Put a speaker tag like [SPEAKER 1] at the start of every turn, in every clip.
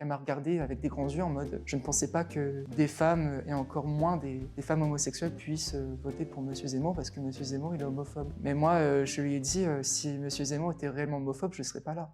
[SPEAKER 1] Elle m'a regardé avec des grands yeux en mode je ne pensais pas que des femmes, et encore moins des femmes homosexuelles, puissent voter pour Monsieur Zemmour parce que Monsieur Zemmour il est homophobe. Mais moi, je lui ai dit si Monsieur Zemmour était réellement homophobe, je ne serais pas là.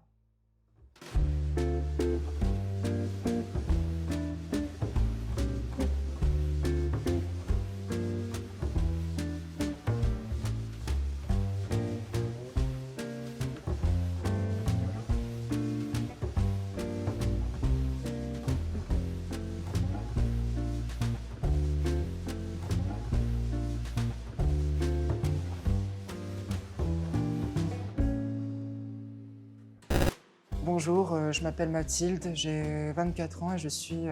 [SPEAKER 1] Bonjour, je m'appelle Mathilde, j'ai 24 ans et je suis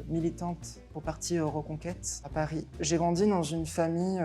[SPEAKER 1] militante au parti Reconquête à Paris. J'ai grandi dans une famille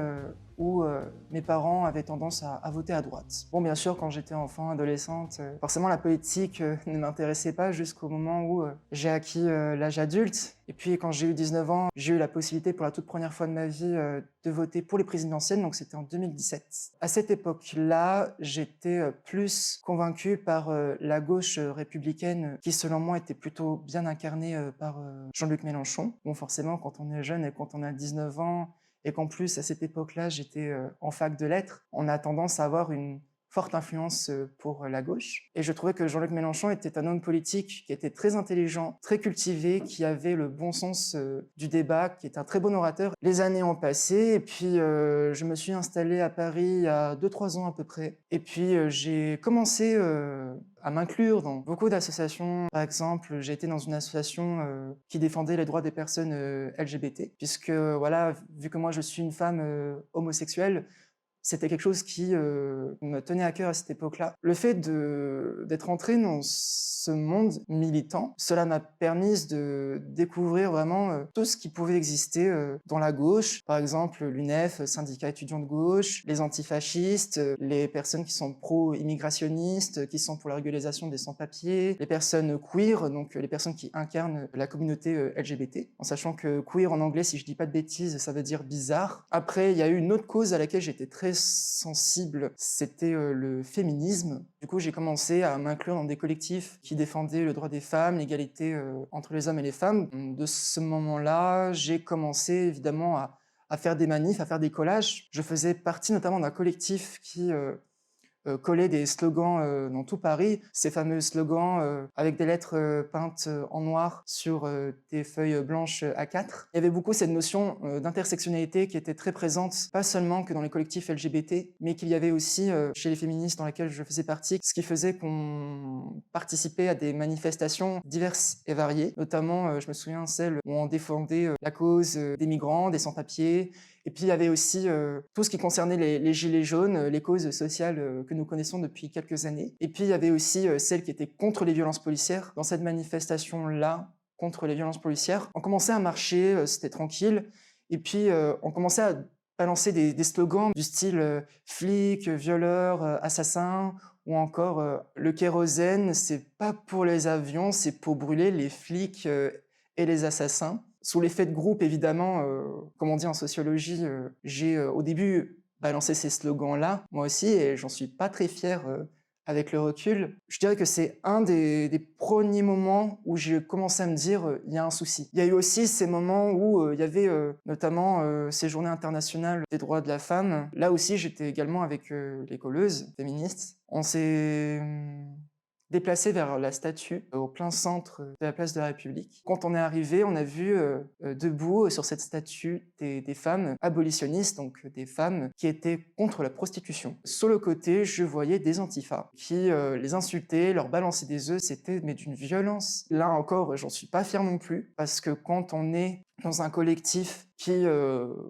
[SPEAKER 1] où mes parents avaient tendance à voter à droite. Bon, bien sûr, quand j'étais enfant, adolescente, forcément la politique ne m'intéressait pas jusqu'au moment où j'ai acquis l'âge adulte. Et puis quand j'ai eu 19 ans, j'ai eu la possibilité pour la toute première fois de ma vie de voter pour les présidentielles, donc c'était en 2017. À cette époque-là, j'étais plus convaincue par la gauche républicaine qui, selon moi, était plutôt bien incarnée par Jean-Luc Mélenchon. Bon, forcément, quand on est jeune et quand on a 19 ans, et qu'en plus, à cette époque-là, j'étais en fac de lettres, on a tendance à avoir une forte influence pour la gauche. Et je trouvais que Jean-Luc Mélenchon était un homme politique qui était très intelligent, très cultivé, qui avait le bon sens du débat, qui est un très bon orateur. Les années ont passé et puis je me suis installé à Paris il y a 2-3 ans à peu près. Et puis j'ai commencé à m'inclure dans beaucoup d'associations. Par exemple, j'ai été dans une association qui défendait les droits des personnes LGBT, puisque voilà, vu que moi je suis une femme homosexuelle, c'était quelque chose qui me tenait à cœur à cette époque-là. Le fait d'être entré dans ce monde militant, cela m'a permis de découvrir vraiment tout ce qui pouvait exister dans la gauche. Par exemple, l'UNEF, syndicat étudiant de gauche, les antifascistes, les personnes qui sont pro-immigrationnistes, qui sont pour la régularisation des sans-papiers, les personnes queer, donc les personnes qui incarnent la communauté LGBT, en sachant que queer en anglais, si je dis pas de bêtises, ça veut dire bizarre. Après, il y a eu une autre cause à laquelle j'étais très sensible, c'était le féminisme. Du coup, j'ai commencé à m'inclure dans des collectifs qui défendaient le droit des femmes, l'égalité entre les hommes et les femmes. De ce moment-là, j'ai commencé évidemment à faire des manifs, à faire des collages. Je faisais partie notamment d'un collectif qui collait des slogans dans tout Paris, ces fameux slogans avec des lettres peintes en noir sur des feuilles blanches A4. Il y avait beaucoup cette notion d'intersectionnalité qui était très présente, pas seulement que dans les collectifs LGBT, mais qu'il y avait aussi chez les féministes dans lesquelles je faisais partie, ce qui faisait qu'on participait à des manifestations diverses et variées. Notamment, je me souviens, celles où on défendait la cause des migrants, des sans-papiers. Et puis il y avait aussi tout ce qui concernait les gilets jaunes, les causes sociales que nous connaissons depuis quelques années. Et puis il y avait aussi celles qui étaient contre les violences policières. Dans cette manifestation-là, contre les violences policières, on commençait à marcher, c'était tranquille. Et puis on commençait à balancer des slogans du style flic, violeur, assassin, ou encore le kérosène, c'est pas pour les avions, c'est pour brûler les flics et les assassins. Sous l'effet de groupe, évidemment, comme on dit en sociologie, j'ai au début balancé ces slogans-là, moi aussi, et j'en suis pas très fier avec le recul. Je dirais que c'est un des premiers moments où j'ai commencé à me dire il y a un souci. Il y a eu aussi ces moments où il y avait notamment ces journées internationales des droits de la femme. Là aussi, j'étais également avec les colleuses féministes. On s'est déplacé vers la statue au plein centre de la place de la République. Quand on est arrivé, on a vu debout sur cette statue des femmes abolitionnistes, donc des femmes qui étaient contre la prostitution. Sur le côté, je voyais des antifas qui les insultaient, leur balançaient des œufs, c'était mais d'une violence. Là encore, j'en suis pas fier non plus, parce que quand on est dans un collectif qui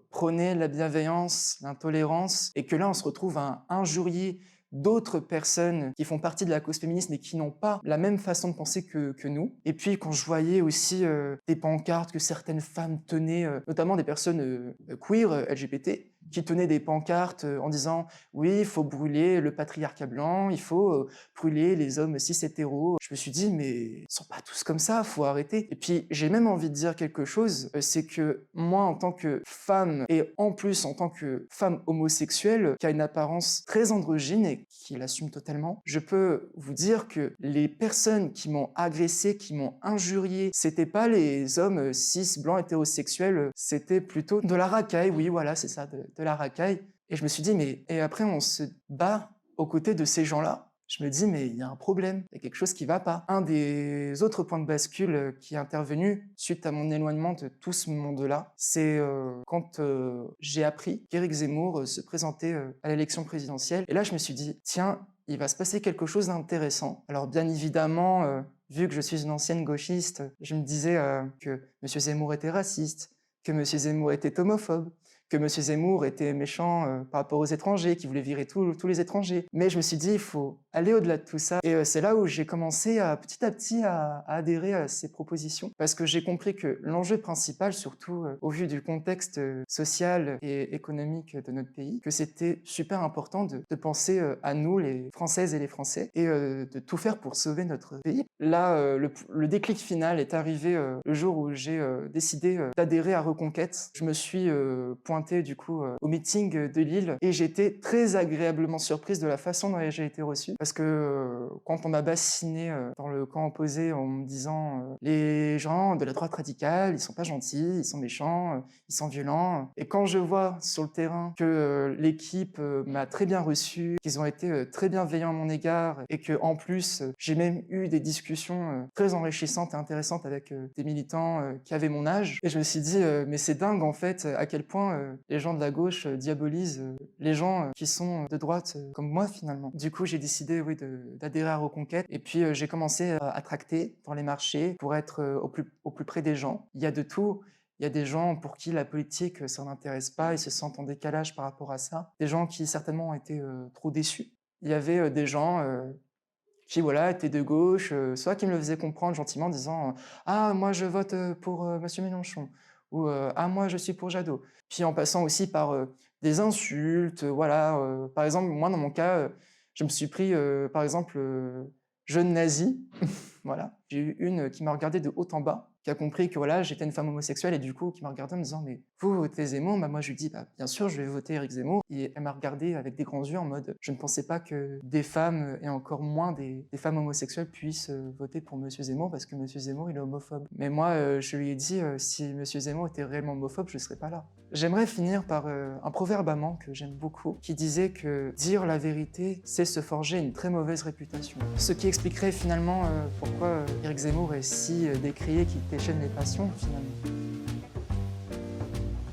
[SPEAKER 1] prônait la bienveillance, l'intolérance, et que là on se retrouve à injurier d'autres personnes qui font partie de la cause féministe mais qui n'ont pas la même façon de penser que nous. Et puis quand je voyais aussi des pancartes que certaines femmes tenaient, notamment des personnes queer, LGBT, qui tenaient des pancartes en disant « Oui, il faut brûler le patriarcat blanc, il faut brûler les hommes cis hétéros ». Je me suis dit « Mais ils sont pas tous comme ça, faut arrêter ». Et puis j'ai même envie de dire quelque chose, c'est que moi en tant que femme, et en plus en tant que femme homosexuelle, qui a une apparence très androgyne et qui l'assume totalement, je peux vous dire que les personnes qui m'ont agressé, qui m'ont injurié, c'était pas les hommes cis, blancs, hétérosexuels, c'était plutôt de la racaille, oui voilà c'est ça, de la racaille. Et je me suis dit mais, et après on se bat aux côtés de ces gens-là. Je me dis, mais il y a un problème, il y a quelque chose qui va pas. Un des autres points de bascule qui est intervenu suite à mon éloignement de tout ce monde-là, c'est quand j'ai appris qu'Éric Zemmour se présentait à l'élection présidentielle. Et là, je me suis dit, tiens, il va se passer quelque chose d'intéressant. Alors bien évidemment, vu que je suis une ancienne gauchiste, je me disais que M. Zemmour était raciste, que M. Zemmour était homophobe, que M. Zemmour était méchant par rapport aux étrangers, qui voulait virer tous les étrangers. Mais je me suis dit, il faut aller au-delà de tout ça. Et c'est là où j'ai commencé petit à petit à adhérer à ces propositions. Parce que j'ai compris que l'enjeu principal, surtout au vu du contexte social et économique de notre pays, que c'était super important de penser à nous, les Françaises et les Français, et de tout faire pour sauver notre pays. Là, le déclic final est arrivé le jour où j'ai décidé d'adhérer à Reconquête. Je me suis pointé du coup au meeting de Lille et j'étais très agréablement surprise de la façon dont j'ai été reçue parce que quand on m'a bassiné dans le camp opposé en me disant les gens de la droite radicale, ils sont pas gentils, ils sont méchants, ils sont violents, et quand je vois sur le terrain que l'équipe m'a très bien reçu, qu'ils ont été très bienveillants à mon égard et que en plus j'ai même eu des discussions très enrichissantes et intéressantes avec des militants qui avaient mon âge, et je me suis dit mais c'est dingue en fait à quel point les gens de la gauche diabolisent les gens qui sont de droite comme moi finalement. Du coup j'ai décidé oui, d'adhérer à Reconquête, et puis j'ai commencé à tracter dans les marchés pour être au plus près des gens. Il y a de tout. Il y a des gens pour qui la politique ça n'intéresse pas, ils se sentent en décalage par rapport à ça. Des gens qui certainement ont été trop déçus. Il y avait des gens qui voilà, étaient de gauche, soit qui me le faisaient comprendre gentiment en disant ah moi je vote pour Monsieur Mélenchon, ou ah moi je suis pour Jadot. Puis en passant aussi par des insultes, voilà. Par exemple, moi dans mon cas, je me suis pris par exemple jeune nazi, voilà. J'ai eu une qui m'a regardé de haut en bas, qui a compris que voilà, j'étais une femme homosexuelle, et du coup qui m'a regardé en me disant mais vous votez Zemmour? Bah moi je lui dis bah bien sûr je vais voter Éric Zemmour, et elle m'a regardé avec des grands yeux en mode je ne pensais pas que des femmes et encore moins des femmes homosexuelles puissent voter pour Monsieur Zemmour parce que Monsieur Zemmour il est homophobe. Mais moi je lui ai dit si Monsieur Zemmour était réellement homophobe je serais pas là. J'aimerais finir par un proverbe allemand que j'aime beaucoup qui disait que dire la vérité c'est se forger une très mauvaise réputation. Ce qui expliquerait finalement pourquoi Éric Zemmour est si décrié qu'il déchaîne les passions finalement.